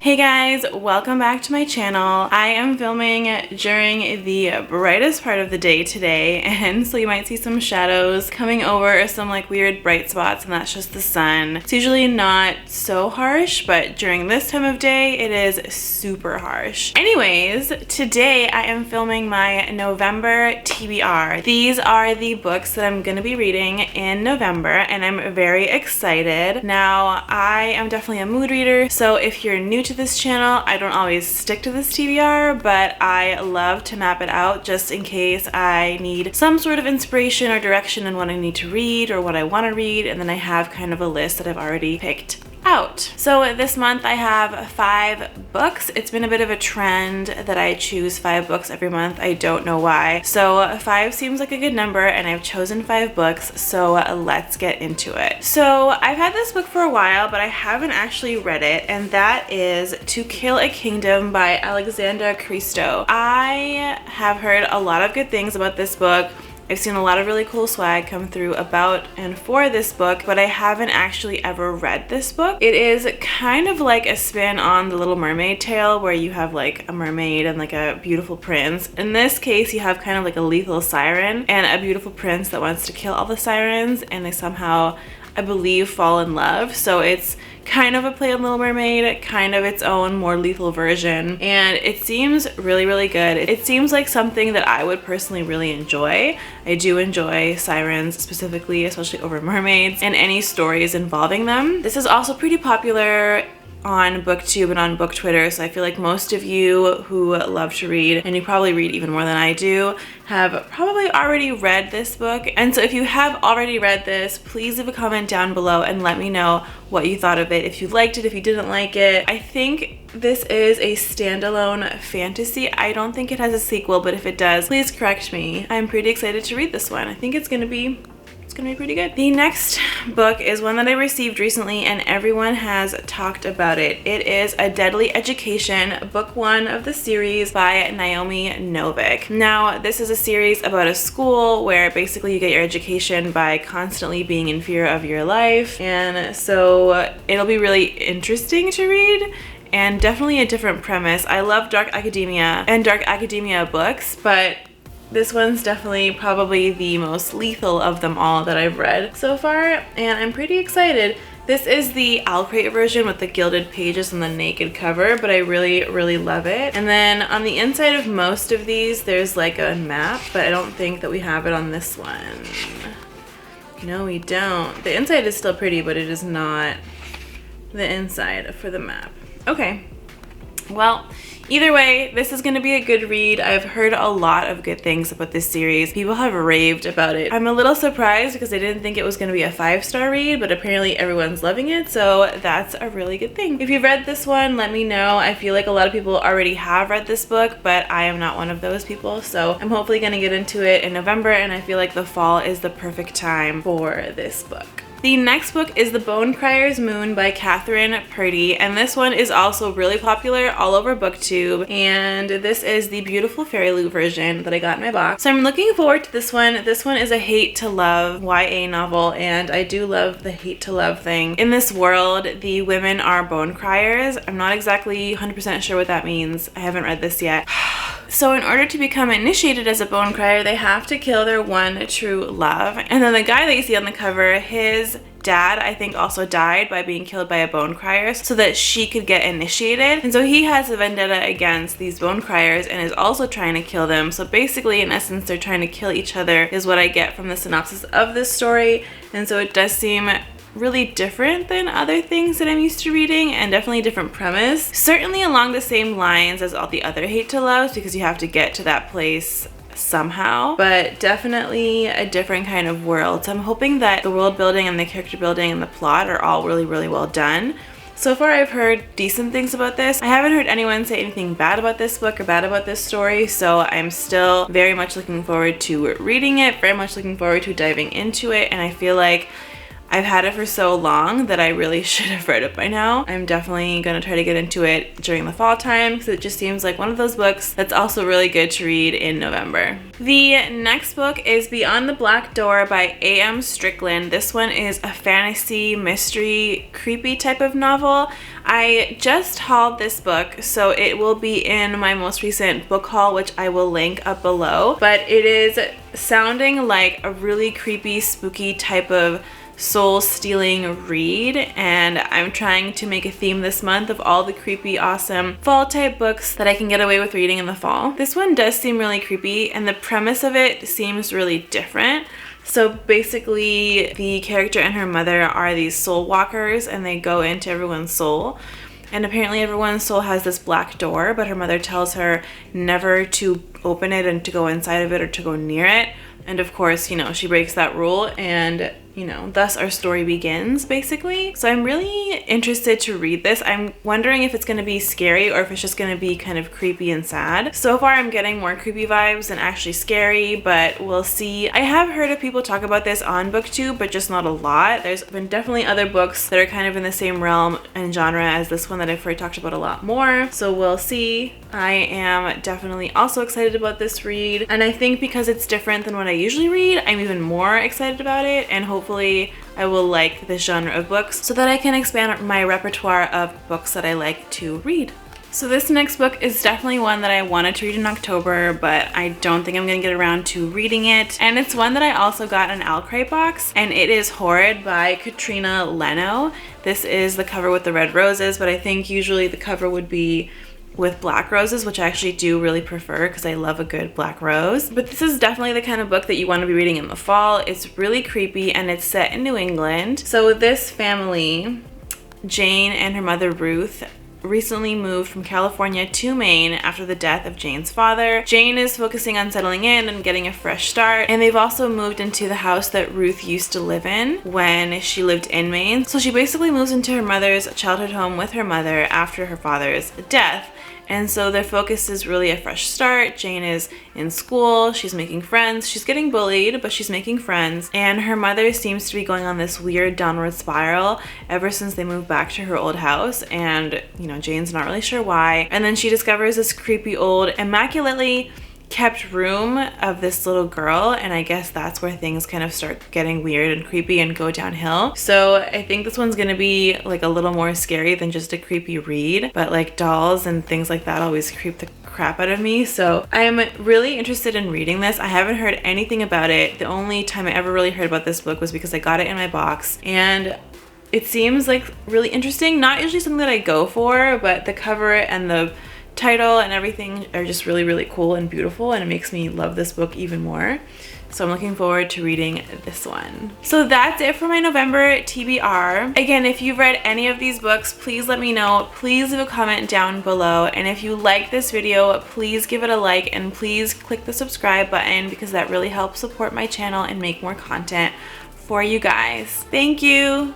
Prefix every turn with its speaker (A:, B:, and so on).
A: Hey guys, welcome back to my channel. I am filming during the brightest part of the day today, and so you might see some shadows coming over, some like weird bright spots, and that's just the sun. It's usually not so harsh, but during this time of day it is super harsh. Anyways, today I am filming my November TBR. These are the books that I'm gonna be reading in November, and I'm very excited. Now, I am definitely a mood reader, so if you're new to this channel, I don't always stick to this TBR, but I love to map it out just in case I need some sort of inspiration or direction in what I need to read or what I want to read, and then I have kind of a list that I've already picked out. So this month I have 5 books. It's been a bit of a trend that I choose 5 books every month. I don't know why. So 5 seems like a good number, and I've chosen 5 books, so let's get into it. So I've had this book for a while, but I haven't actually read it, and that is To Kill a Kingdom by Alexandra Christo. I have heard a lot of good things about this book. I've seen a lot of really cool swag come through about and for this book, but I haven't actually ever read this book. It is kind of like a spin on The Little Mermaid tale, where you have like a mermaid and like a beautiful prince. In this case, you have kind of like a lethal siren and a beautiful prince that wants to kill all the sirens, and they somehow, I believe, fall in love. So it's kind of a play on Little Mermaid, kind of its own more lethal version, and it seems really, really good. It seems like something that I would personally really enjoy. I do enjoy sirens specifically, especially over mermaids, and any stories involving them. This is also pretty popular on BookTube and on book Twitter, so I feel like most of you who love to read, and you probably read even more than I do, have probably already read this book. And so if you have already read this, please leave a comment down below and let me know what you thought of it, if you liked it, if you didn't like it. I think this is a standalone fantasy. I don't think it has a sequel, but if it does, please correct me. I'm pretty excited to read this one. I think it's gonna be pretty good. The next book is one that I received recently, and everyone has talked about it. It is A Deadly Education, book 1 of the series by Naomi Novik. Now, this is a series about a school where basically you get your education by constantly being in fear of your life, and so it'll be really interesting to read, and definitely a different premise. I love dark academia and dark academia books, but this one's definitely probably the most lethal of them all that I've read so far, and I'm pretty excited. This is the Owlcrate version with the gilded pages and the naked cover, but I really, really love it. And then on the inside of most of these, there's like a map, but I don't think that we have it on this one. No, we don't. The inside is still pretty, but it is not the inside for the map. Okay, well, either way, this is going to be a good read. I've heard a lot of good things about this series. People have raved about it. I'm a little surprised because I didn't think it was going to be a 5-star read, but apparently everyone's loving it, so that's a really good thing. If you've read this one, let me know. I feel like a lot of people already have read this book, but I am not one of those people, so I'm hopefully going to get into it in November, and I feel like the fall is the perfect time for this book. The next book is The Bone Crier's Moon by Catherine Purdy, and this one is also really popular all over BookTube, and this is the beautiful Fairy Loot version that I got in my box. So I'm looking forward to this one. This one is a hate to love YA novel, and I do love the hate to love thing. In this world, the women are bone criers. I'm not exactly 100% sure what that means. I haven't read this yet. So in order to become initiated as a bone crier, they have to kill their one true love. And then the guy that you see on the cover, his dad, I think, also died by being killed by a bone crier so that she could get initiated. And so he has a vendetta against these bone criers and is also trying to kill them. So basically, in essence, they're trying to kill each other is what I get from the synopsis of this story. And so it does seem really different than other things that I'm used to reading, and definitely a different premise. Certainly along the same lines as all the other hate to loves, because you have to get to that place somehow, but definitely a different kind of world. So I'm hoping that the world building and the character building and the plot are all really, really well done. So far I've heard decent things about this. I haven't heard anyone say anything bad about this book or bad about this story, so I'm still very much looking forward to reading it, very much looking forward to diving into it, and I feel like I've had it for so long that I really should have read it by now. I'm definitely gonna try to get into it during the fall time because it just seems like one of those books that's also really good to read in November. The next book is Beyond the Black Door by A.M. Strickland. This one is a fantasy, mystery, creepy type of novel. I just hauled this book, so it will be in my most recent book haul, which I will link up below. But it is sounding like a really creepy, spooky type of soul-stealing read, and I'm trying to make a theme this month of all the creepy, awesome fall type books that I can get away with reading in the fall. This one does seem really creepy, and the premise of it seems really different. So basically, the character and her mother are these soul walkers, and they go into everyone's soul. And apparently everyone's soul has this black door, but her mother tells her never to open it and to go inside of it or to go near it. And of course, you know, she breaks that rule, and you know, thus our story begins, basically. So I'm really interested to read this. I'm wondering if it's going to be scary or if it's just going to be kind of creepy and sad. So far I'm getting more creepy vibes than actually scary, but we'll see. I have heard of people talk about this on BookTube, but just not a lot. There's been definitely other books that are kind of in the same realm and genre as this one that I've heard talked about a lot more. So we'll see. I am definitely also excited about this read, and I think because it's different than what I usually read, I'm even more excited about it, and hopefully I will like this genre of books so that I can expand my repertoire of books that I like to read. So this next book is definitely one that I wanted to read in October, but I don't think I'm gonna get around to reading it. And it's one that I also got an Alcry box, and it is Horrified by Katrina Leno. This is the cover with the red roses, but I think usually the cover would be with black roses, which I actually do really prefer because I love a good black rose. But this is definitely the kind of book that you want to be reading in the fall. It's really creepy, and it's set in New England. So this family, Jane and her mother Ruth, recently moved from California to Maine after the death of Jane's father. Jane is focusing on settling in and getting a fresh start, and they've also moved into the house that Ruth used to live in when she lived in Maine. So she basically moves into her mother's childhood home with her mother after her father's death. And so their focus is really a fresh start. Jane is in school, she's making friends, she's getting bullied, but she's making friends. And her mother seems to be going on this weird downward spiral ever since they moved back to her old house. And, you know, Jane's not really sure why. And then she discovers this creepy old, immaculately kept room of this little girl, and I guess that's where things kind of start getting weird and creepy and go downhill. So I think this one's gonna be like a little more scary than just a creepy read, but like dolls and things like that always creep the crap out of me. So I'm really interested in reading this. I haven't heard anything about it. The only time I ever really heard about this book was because I got it in my box, and it seems like really interesting. Not usually something that I go for, but the cover and the title and everything are just really, really cool and beautiful, and it makes me love this book even more. So I'm looking forward to reading this one. So that's it for my November TBR. Again, if you've read any of these books, please let me know. Please leave a comment down below. And if you like this video, please give it a like, and please click the subscribe button because that really helps support my channel and make more content for you guys. Thank you.